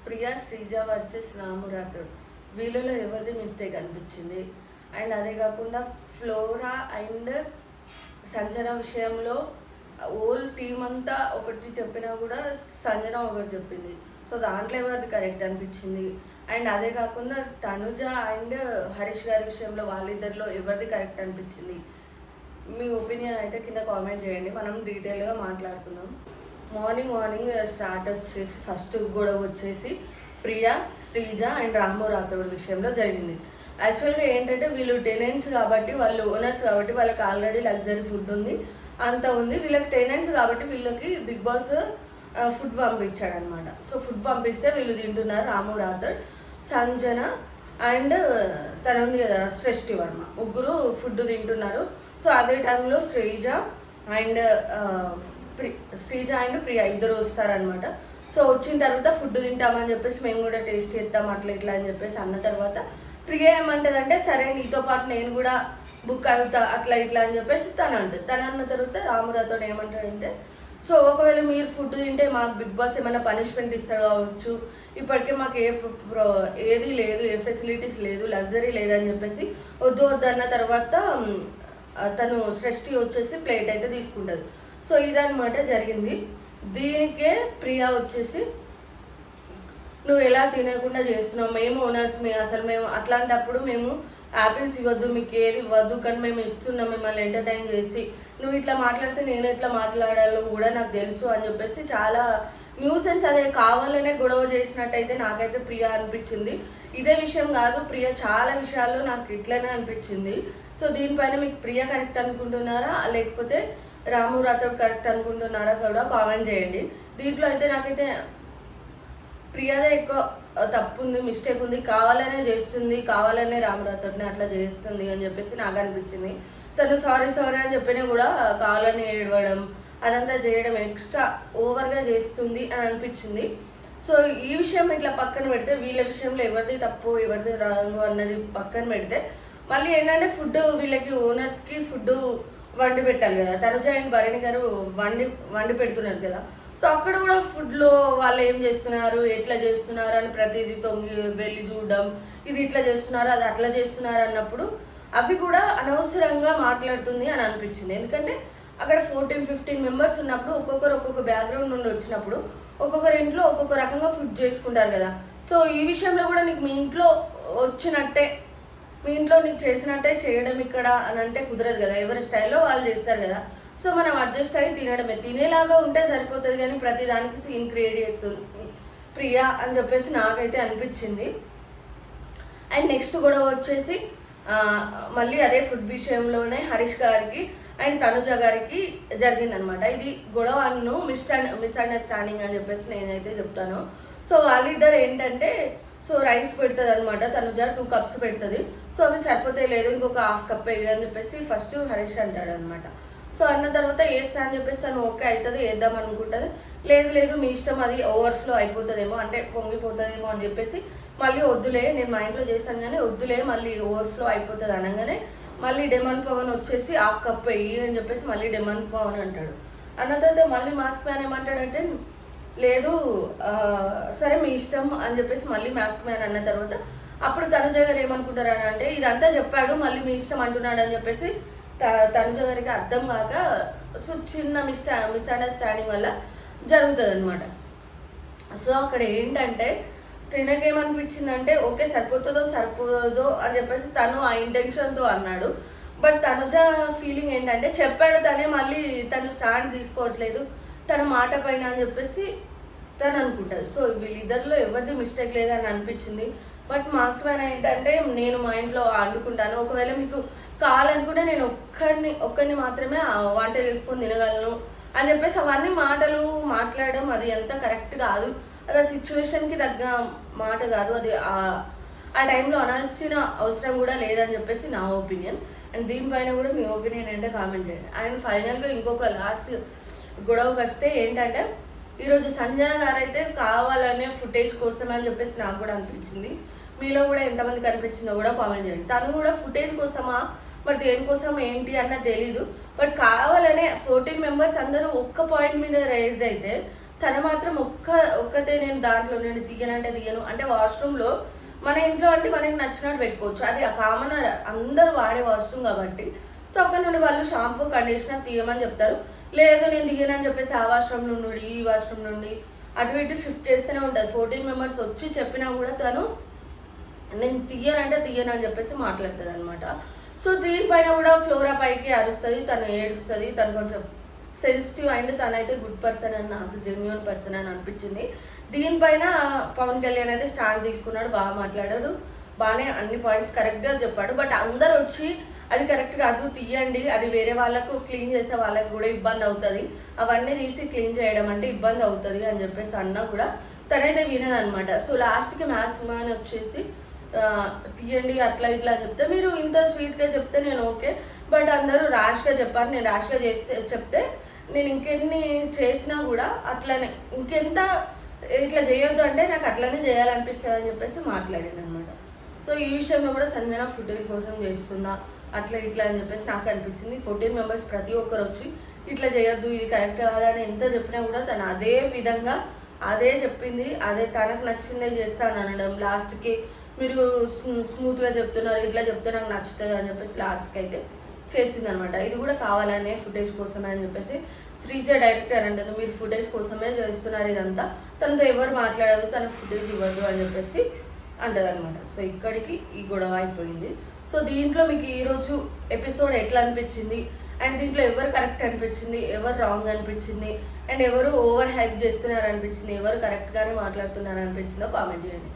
Priya Sreeja versus రాము రాథోడ్ వీళ్ళలో ఎవరిది mistake అనిపించింది. అండ్ అదే కాకుండా ఫ్లోరా అండ్ సంజన విషయంలో ఓల్ టీం అంతా ఒకటి చెప్పినా కూడా సంజన ఒకటి చెప్పింది. సో దాంట్లో ఎవరిది కరెక్ట్ అనిపించింది. అండ్ అదే కాకుండా తనుజ అండ్ హరీష్ గారి విషయంలో వాళ్ళిద్దరిలో ఎవరిది కరెక్ట్ అనిపించింది. మీ ఒపీనియన్ అయితే కింద కామెంట్ చేయండి, మనం డీటెయిల్గా మాట్లాడుకుందాం. మార్నింగ్ స్టార్ట్ వచ్చేసి ఫస్ట్ గొడవ వచ్చేసి ప్రియా శ్రీజ అండ్ రాము రాథోడ్ విషయంలో జరిగింది. యాక్చువల్గా ఏంటంటే వీళ్ళు టెనెంట్స్ కాబట్టి, వాళ్ళు ఓనర్స్ కాబట్టి వాళ్ళకి ఆల్రెడీ లగ్జరీ ఫుడ్ ఉంది, అంత ఉంది. వీళ్ళకి టెనెంట్స్ కాబట్టి వీళ్ళకి బిగ్ బాస్ ఫుడ్ పంపించాడనమాట. సో ఫుడ్ పంపిస్తే వీళ్ళు తింటున్నారు. రాము రాథోడ్, సంజన అండ్ తను ఉంది కదా సృష్టి వర్మ, ముగ్గురు ఫుడ్ తింటున్నారు. సో అదే టైంలో శ్రీజ అండ్ ప్రియా ఇద్దరు వస్తారనమాట. సో వచ్చిన తర్వాత ఫుడ్ తింటామని చెప్పేసి మేము కూడా టేస్ట్ చేస్తాం అట్లా ఇట్లా అని చెప్పేసి అన్న తర్వాత ప్రియా ఏమంటదంటే సరే నీతో పాటు నేను కూడా బుక్ అవుతా అట్లా ఇట్లా అని చెప్పేసి తను అన్న తర్వాత రామురాతో ఏమంటాడంటే సో ఒకవేళ మీరు ఫుడ్ తింటే మాకు బిగ్ బాస్ ఏమైనా పనిష్మెంట్ ఇస్తాడు కావచ్చు, ఇప్పటికే మాకు ఏది లేదు, ఏ ఫెసిలిటీస్ లేదు, లగ్జరీ లేదని చెప్పేసి వద్దు అన్న తర్వాత తను సృష్టి వచ్చేసి ప్లేట్ అయితే తీసుకుంటుంది. సో ఇదన్నమాట జరిగింది. దీనికే ప్రియా వచ్చేసి నువ్వు ఎలా తినకుండా చేస్తున్నావు, మేము ఓనర్స్ అసలు మేము అట్లాంటప్పుడు మేము యాపిల్స్ ఇవ్వద్దు, మీకు ఏది ఇవ్వద్దు, కానీ మేము ఇస్తున్నాం మిమ్మల్ని ఎంటర్టైన్ చేసి, నువ్వు ఇట్లా మాట్లాడితే నేను ఎట్లా మాట్లాడాలో కూడా నాకు తెలుసు అని చెప్పేసి చాలా న్యూసెన్స్ అదే కావాలనే గొడవ చేసినట్టయితే నాకైతే ప్రియా అనిపించింది. ఇదే విషయం కాదు, ప్రియా చాలా విషయాల్లో నాకు ఇట్లనే అనిపించింది. సో దీనిపైన మీకు ప్రియా కరెక్ట్ అనుకుంటున్నారా లేకపోతే రాము రాథోడ్ కరెక్ట్ అనుకుంటున్నారా కూడా కామెంట్ చేయండి. దీంట్లో అయితే నాకైతే ప్రియాదే ఎక్కువ తప్పు ఉంది, మిస్టేక్ ఉంది, కావాలనే చేస్తుంది, కావాలనే రాము రాథోడ్ని అట్లా చేస్తుంది అని చెప్పేసి నాకు అనిపించింది. తను సారీ అని చెప్పినా కూడా కావాలని ఏడవడం అదంతా చేయడం ఎక్స్ట్రా ఓవర్గా చేస్తుంది అని అనిపించింది. సో ఈ విషయం ఇట్లా పక్కన పెడితే వీళ్ళ విషయంలో ఎవరిది తప్పు ఎవరిది రాంగు అన్నది పక్కన పెడితే మళ్ళీ ఏంటంటే ఫుడ్ వీళ్ళకి ఓనర్స్కి ఫుడ్ వండి పెట్టాలి కదా, తనుజ అండ్ భరణి గారు వండి పెడుతున్నారు కదా. సో అక్కడ కూడా ఫుడ్లో వాళ్ళు ఏం చేస్తున్నారు ఎట్లా చేస్తున్నారు అని ప్రతిదీ తొంగి వెళ్ళి చూడడం, ఇది ఇట్లా చేస్తున్నారు అది అట్లా చేస్తున్నారు అన్నప్పుడు అవి కూడా అనవసరంగా మాట్లాడుతుంది అని అనిపించింది. ఎందుకంటే అక్కడ 14-15 మెంబర్స్ ఉన్నప్పుడు ఒక్కొక్క బ్యాక్గ్రౌండ్ నుండి వచ్చినప్పుడు ఒక్కొక్కరి ఇంట్లో ఒక్కొక్క రకంగా ఫుడ్ చేసుకుంటారు కదా. సో ఈ విషయంలో కూడా నీకు మీ ఇంట్లో వచ్చినట్టే, మీ ఇంట్లో నీకు చేసినట్టే చేయడం ఇక్కడ అని అంటే కుదరదు కదా, ఎవరి స్టైల్లో వాళ్ళు చేస్తారు కదా. సో మనం అడ్జస్ట్ అయ్యి తినడమే, తినేలాగా ఉంటే సరిపోతుంది కానీ ప్రతిదానికి సీన్ క్రియేట్ చేస్తుంది ప్రియా అని చెప్పేసి నాకైతే అనిపించింది. అండ్ నెక్స్ట్ గొడవ వచ్చేసి మళ్ళీ అదే ఫుడ్ విషయంలోనే హరీష్ గారికి అండ్ తనుజ గారికి జరిగిందనమాట. ఇది గొడవ అన్ను మిస్అండర్స్టాండింగ్ అని చెప్పేసి నేనైతే చెప్తాను. సో వాళ్ళిద్దరు ఏంటంటే సో రైస్ పెడుతుంది అనమాట, తనుజ 2 కప్స్ పెడుతుంది. సో అవి సరిపోతే లేదు ఇంకొక 1/2 కప్ వేయాలి అని చెప్పేసి ఫస్ట్ హరీష్ అంటాడు అనమాట. సో అన్న తర్వాత వేస్తా అని చెప్పేసి తను ఓకే అవుతుంది వేద్దాం అనుకుంటుంది. లేదు మీ ఇష్టం, అది ఓవర్ఫ్లో అయిపోతుందేమో అంటే పొంగిపోతుందేమో అని చెప్పేసి మళ్ళీ వద్దులే నేను మా ఇంట్లో చేస్తాను కానీ వద్దులే మళ్ళీ ఓవర్ఫ్లో అయిపోతుంది అనగానే మళ్ళీ డెమన్ పవన్ వచ్చేసి 1/2 కప్ వేయి అని చెప్పేసి మళ్ళీ డెమన్ పవన్ అంటాడు. అన్న తర్వాత మళ్ళీ మాస్క్ మ్యాన్ ఏమంటాడంటే లేదు సరే మీ ఇష్టం అని చెప్పేసి మళ్ళీ మాస్క్ మ్యాన్ అన్న తర్వాత అప్పుడు తనుజ గారు ఏమనుకుంటారు అని అంటే ఇదంతా చెప్పాడు మళ్ళీ మీ ఇష్టం అంటున్నాడు అని చెప్పేసి తనుజ గారికి అర్థం కాక సో చిన్న మిస్అండర్స్టాండింగ్ వల్ల జరుగుతుంది అనమాట. సో అక్కడ ఏంటంటే తినకేమనిపించిందంటే ఓకే సరిపోదో అని చెప్పేసి తను ఆ ఇంటెన్షన్తో అన్నాడు. బట్ తనుజ ఫీలింగ్ ఏంటంటే చెప్పాడు తనే మళ్ళీ తను స్టాండ్ తీసుకోవట్లేదు తన మాట పైన అని చెప్పేసి తను అనుకుంటుంది. సో వీళ్ళిద్దరిలో ఎవరిది మిస్టేక్ లేదని అనిపించింది. బట్ మాస్క్ మ్యాన్ ఏంటంటే నేను మా ఇంట్లో వండుకుంటాను, ఒకవేళ మీకు కావాలనుకుంటే నేను ఒక్కరిని మాత్రమే వంట చేసుకొని తినగలను అని చెప్పేసి అవన్నీ మాటలు మాట్లాడడం అది ఎంత కరెక్ట్ కాదు, అది ఆ సిచ్యువేషన్కి తగ్గ మాట కాదు, అది ఆ టైంలో అనాల్సిన అవసరం కూడా లేదని చెప్పేసి నా ఒపీనియన్. అండ్ దీనిపైన కూడా మీ ఒపీనియన్ ఏంటంటే కామెంట్ చేయండి. అండ్ ఫైనల్గా ఇంకొక లాస్ట్ గొడవకి వస్తే ఏంటంటే ఈరోజు సంజన గారు అయితే కావాలనే ఫుటేజ్ కోసం అని చెప్పేసి నాకు కూడా అనిపించింది. మీలో కూడా ఎంతమందికి అనిపించిందో కూడా కామెంట్ చేయండి. తను కూడా ఫుటేజ్ కోసమా మరి దేనికోసం ఏంటి అన్న తెలీదు, బట్ కావాలనే 14 మెంబర్స్ అందరూ ఒక్క పాయింట్ మీద రైజ్ అయితే తను మాత్రం ఒక్కతే నేను దాంట్లో నుండి దిగనంటే దిగను అంటే వాష్రూమ్లో మన ఇంట్లో అంటే మనకి నచ్చినట్టు పెట్టుకోవచ్చు, అది కామన్ అందరూ వాడే వాష్రూమ్ కాబట్టి. సో అక్కడ నుండి వాళ్ళు షాంపూ కండిషనర్ తీయమని చెప్తారు. లేదు నేను దిగానని చెప్పేసి ఆ వాష్రూమ్ నుండి ఈ వాష్రూమ్ నుండి అటు ఇటు షిఫ్ట్ చేస్తూనే ఉంటుంది. 14 మెంబర్స్ వచ్చి చెప్పినా కూడా తను నేను తీయనంటే తీయనని చెప్పేసి మాట్లాడుతుంది అనమాట. సో దీనిపైన కూడా ఫ్లోరా పైకి అరుస్తుంది, తను ఏడుస్తుంది, తను కొంచెం సెన్సిటివ్ అండ్ తనైతే గుడ్ పర్సన్ అని నాకు జెన్యున్ పర్సన్ అని అనిపించింది. దీనిపైన పవన్ కళ్యాణ్ అయితే స్టాండ్ తీసుకున్నాడు, బాగా మాట్లాడాడు, బాగానే అన్ని పాయింట్స్ కరెక్ట్గా చెప్పాడు. బట్ అందరు వచ్చి అది కరెక్ట్ కాదు తీయండి, అది వేరే వాళ్ళకు క్లీన్ చేసే వాళ్ళకు కూడా ఇబ్బంది అవుతుంది, అవన్నీ తీసి క్లీన్ చేయడం అంటే ఇబ్బంది అవుతుంది అని చెప్పేసి అన్నా కూడా తనైతే వినదనమాట. సో లాస్ట్కి మ్యాథ్స్ మ్యాన్ వచ్చేసి తీయండి అట్లా ఇట్లా చెప్తే మీరు ఇంత స్వీట్గా చెప్తే నేను ఓకే, బట్ అందరూ ర్యాష్గా చెప్పారు, నేను ర్యాష్గా చెప్తే నేను ఇంకెన్ని చేసినా కూడా అట్లనే ఇంకెంత ఇట్లా చేయొద్దు అంటే నాకు అట్లనే చేయాలనిపిస్తుంది అని చెప్పేసి మాట్లాడింది అనమాట. సో ఈ విషయంలో కూడా సంజన ఫుటేజ్ కోసం చేస్తుందా అట్లా ఇట్లా అని చెప్పేసి నాకు అనిపించింది. 14 మెంబర్స్ ప్రతి ఒక్కరు వచ్చి ఇట్లా చేయొద్దు ఇది కరెక్ట్ కాదని ఎంత చెప్పినా కూడా తను అదే విధంగా అదే చెప్పింది, అదే తనకు నచ్చిందే చేస్తాను అనడం. లాస్ట్కి మీరు స్మూత్గా చెప్తున్నారు ఇట్లా చెప్తే నాకు నచ్చుతుంది అని చెప్పేసి లాస్ట్కి అయితే చేసింది అనమాట. ఇది కూడా కావాలనే ఫుటేజ్ కోసమే అని చెప్పేసి శ్రీజ డైరెక్టర్ అంటుంది, మీరు ఫుటేజ్ కోసమే చేస్తున్నారు ఇదంతా, తనతో ఎవరు మాట్లాడదు, తనకు ఫుటేజ్ ఇవ్వద్దు అని చెప్పేసి అంటది అనమాట. సో ఇక్కడికి ఈ గొడవ అయిపోయింది. సో దీంట్లో మీకు ఈరోజు ఎపిసోడ్ ఎట్లా అనిపించింది అండ్ దీంట్లో ఎవరు కరెక్ట్ అనిపించింది, ఎవరు రాంగ్ అనిపించింది అండ్ ఎవరు ఓవర్ హైప్ చేస్తున్నారు అనిపించింది, ఎవరు కరెక్ట్గానే మాట్లాడుతున్నారు అనిపించిందో కామెంట్ చేయండి.